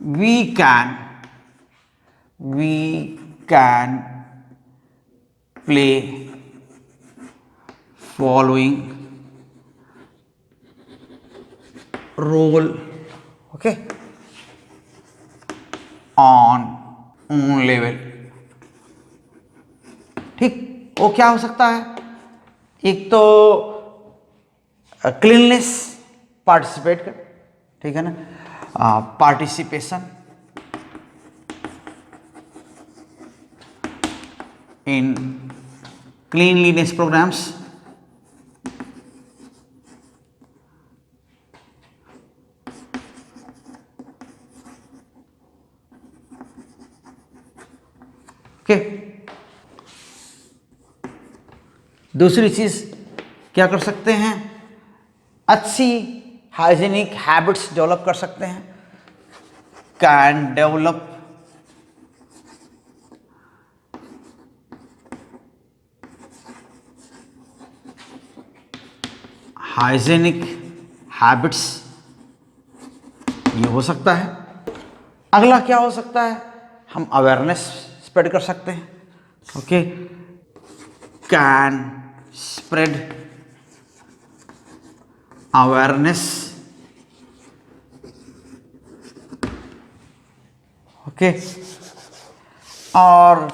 we can play following role, okay, on own level। ठीक, वो क्या हो सकता है, एक तो क्लीननेस पार्टिसिपेट कर, ठीक है ना, participation in cleanliness programmes, okay. दूसरी चीज क्या कर सकते हैं, अच्छी हाइजीनिक हैबिट्स डेवलप कर सकते हैं, कैन डेवलप हाइजीनिक हैबिट्स, ये हो सकता है। अगला क्या हो सकता है, हम अवेयरनेस स्प्रेड कर सकते हैं, okay, can spread awareness, okay, और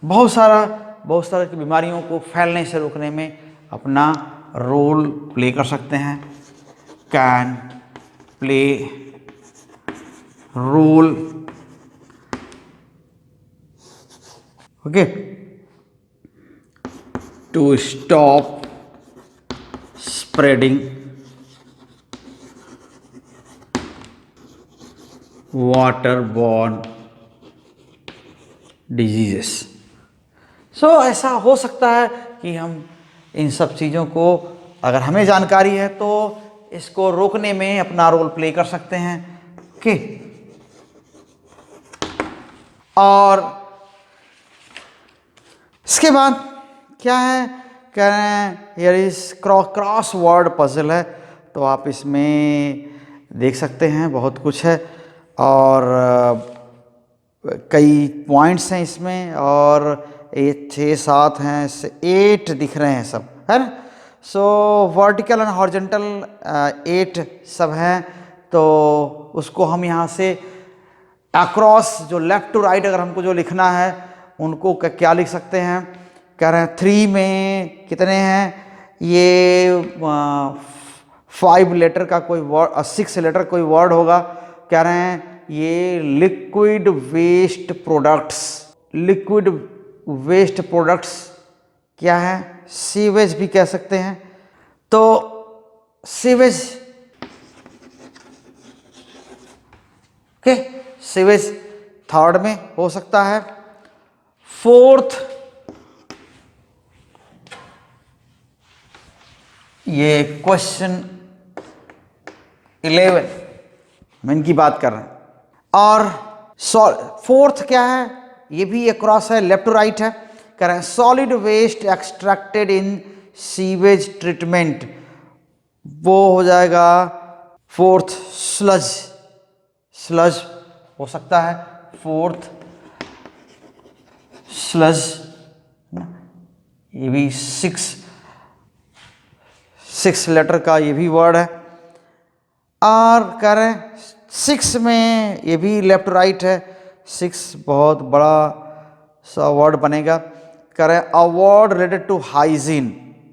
बहुत सारा की बीमारियों को फैलने से रोकने में अपना रोल प्ले कर सकते हैं, can play role, okay, to stop spreading waterborne diseases. So ऐसा हो सकता है कि हम इन सब चीज़ों को, अगर हमें जानकारी है तो इसको रोकने में अपना रोल प्ले कर सकते हैं, ओके। और इसके बाद क्या है, कह रहे हैं here is cross word puzzle है, तो आप इसमें देख सकते हैं बहुत कुछ है, और कई पॉइंट्स हैं इसमें, और ये 6-7 हैं, 8 दिख रहे हैं सब, है ना। सो वर्टिकल एंड हॉरिजॉन्टल 8 सब हैं, तो उसको हम यहाँ से अक्रॉस जो लेफ्ट टू राइट अगर हमको जो लिखना है उनको क्या लिख सकते हैं, कह रहे हैं 3 में कितने हैं, ये 5 लेटर का कोई वर्ड, 6 लेटर कोई वर्ड होगा, कह रहे हैं ये liquid waste products, liquid waste products क्या है, सीवेज भी कह सकते हैं। तो सीवेज, ओके, सीवेज 3rd में हो सकता है। 4th ये क्वेश्चन 11 मैं इनकी बात कर रहा हूं, और 4th क्या है, ये भी एक क्रॉस है, लेफ्ट टू राइट है, कह रहे हैं solid waste extracted in sewage treatment, वो हो जाएगा 4th स्लज हो सकता है, 4th स्लज, ये भी सिक्स लेटर का ये भी वर्ड है। और कह रहे हैं 6 में ये भी लेफ्ट राइट है, 6 बहुत बड़ा सा वर्ड बनेगा। कह रहे हैं a word related to hygiene,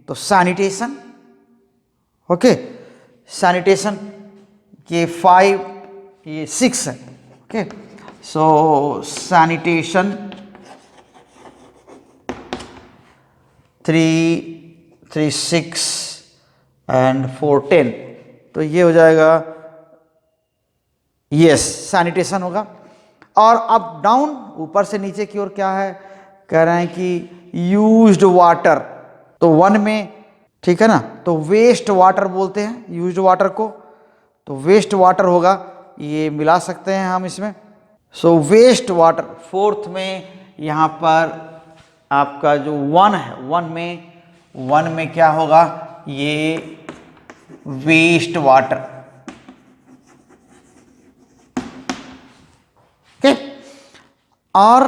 तो सैनिटेशन, ओके, सैनिटेशन, ये 5 ये 6 है, ओके। सो सैनिटेशन 3 6 एंड 4 10, तो ये हो जाएगा यस, सैनिटेशन होगा। और अप डाउन, ऊपर से नीचे की ओर क्या है, कह रहे हैं कि यूज्ड वाटर, तो 1 में, ठीक है ना, तो वेस्ट वाटर बोलते हैं यूज्ड वाटर को, तो वेस्ट वाटर होगा, ये मिला सकते हैं हम इसमें। सो वेस्ट वाटर 4th में यहाँ पर आपका जो 1 है, 1 में क्या होगा, ये वेस्ट वाटर, ओके। और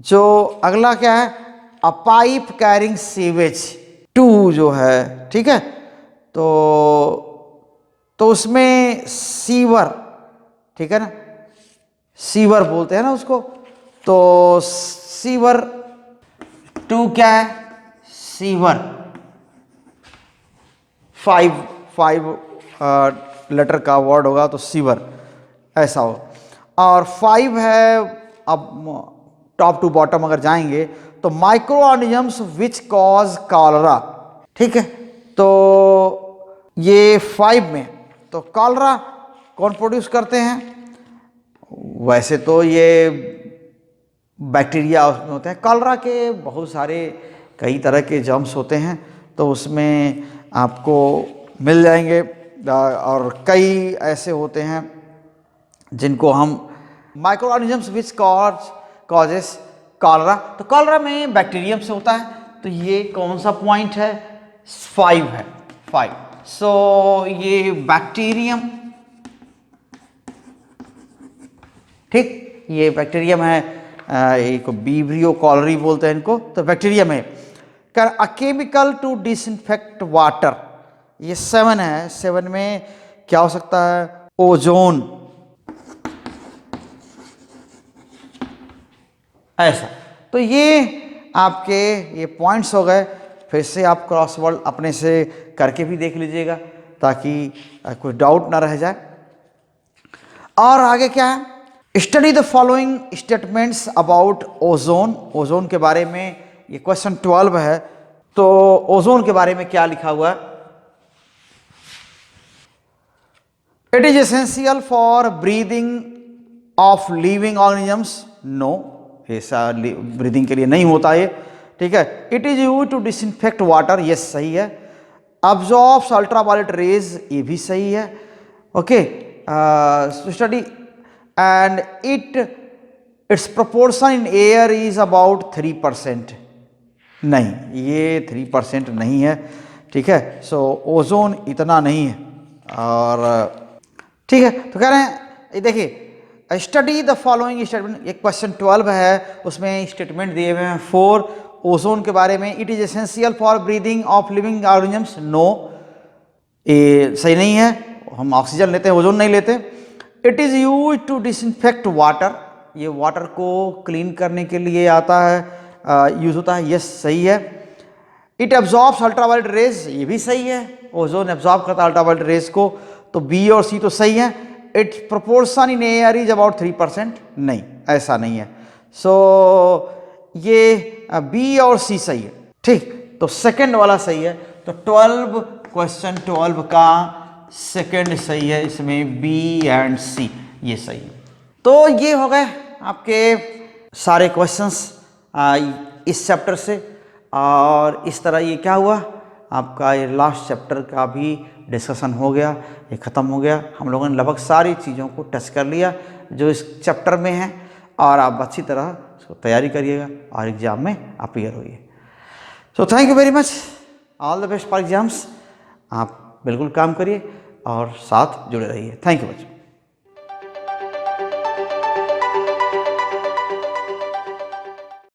जो अगला क्या है, अ पाइप कैरिंग सीवेज 2 जो है, ठीक है, तो उसमें सीवर, ठीक है ना, सीवर बोलते हैं ना उसको, तो सीवर 2 क्या है, सीवर 5 लेटर का वर्ड होगा, तो सीवर ऐसा हो। और 5 है, अब टॉप टू बॉटम अगर जाएंगे तो micro organisms which cause cholera, ठीक है, तो ये 5 में, तो कॉलरा कौन प्रोड्यूस करते हैं, वैसे तो ये बैक्टीरिया उसमें होते हैं, कॉलरा के बहुत सारे कई तरह के जर्म्स होते हैं, तो उसमें आपको मिल जाएंगे। और कई ऐसे होते हैं जिनको हम micro organisms which causes cholera, तो कॉलरा में बैक्टीरियम से होता है, तो ये कौन सा पॉइंट है, 5 है, 5। सो ये बैक्टीरियम, ठीक, ये बैक्टीरियम है, एक बीब्रियो कॉलरी बोलते हैं इनको, तो बैक्टीरियम है। A chemical to disinfect water, ये 7 है, 7 में क्या हो सकता है, ओजोन, ऐसा। तो ये आपके ये पॉइंट्स हो गए। फिर से आप क्रॉसवर्ड अपने से करके भी देख लीजिएगा ताकि कोई डाउट ना रह जाए। और आगे क्या है, study the following statements about ozone, ozone के बारे में ये क्वेश्चन 12 है। तो ओजोन के बारे में क्या लिखा हुआ है, it is essential for breathing of living organisms, no, ऐसा ब्रीदिंग के लिए नहीं होता है, ठीक है। It is use to disinfect water, yes सही है। अब्जॉर्ब्स अल्ट्रावायलेट रेज, ये भी सही है, okay. Study and its proportion in air is about 3%, नहीं, ये 3% नहीं है, ठीक है। सो ओजोन इतना नहीं है, और ठीक है। तो कह रहे हैं, ये देखिए, स्टडी द फॉलोइंग स्टेटमेंट, एक क्वेश्चन 12 है, उसमें स्टेटमेंट दिए हुए हैं 4 ओजोन के बारे में। It is essential for breathing of living organisms, no, ये सही नहीं है, हम ऑक्सीजन लेते हैं, ओजोन नहीं लेते। It is use to disinfect water, ये वाटर को क्लीन करने के लिए आता है, यूज होता है, यस सही है। इट एब्जॉर्ब्स अल्ट्रावायलेट रेज, ये भी सही है, ओजोन एब्जॉर्ब करता है अल्ट्रावायलेट रेज को, तो बी और सी तो सही है। It's proportion in air is about 3%, नहीं, ऐसा नहीं है। सो ये बी और सी सही है, ठीक, तो सेकंड वाला सही है। तो क्वेश्चन 12 का सेकंड सही है, इसमें बी एंड सी ये सही है। तो ये हो गए आपके सारे क्वेश्चंस इस चैप्टर से। और इस तरह ये क्या हुआ, आपका ये लास्ट चैप्टर का भी डिस्कशन हो गया, ये ख़त्म हो गया। हम लोगों ने लगभग सारी चीज़ों को टच कर लिया जो इस चैप्टर में है, और आप अच्छी तरह इसको तैयारी करिएगा और एग्ज़ाम में अपीयर होइए। So thank you very much, all the best for exams. आप बिल्कुल काम करिए और साथ जुड़े रहिए। थैंक यू बच्चों।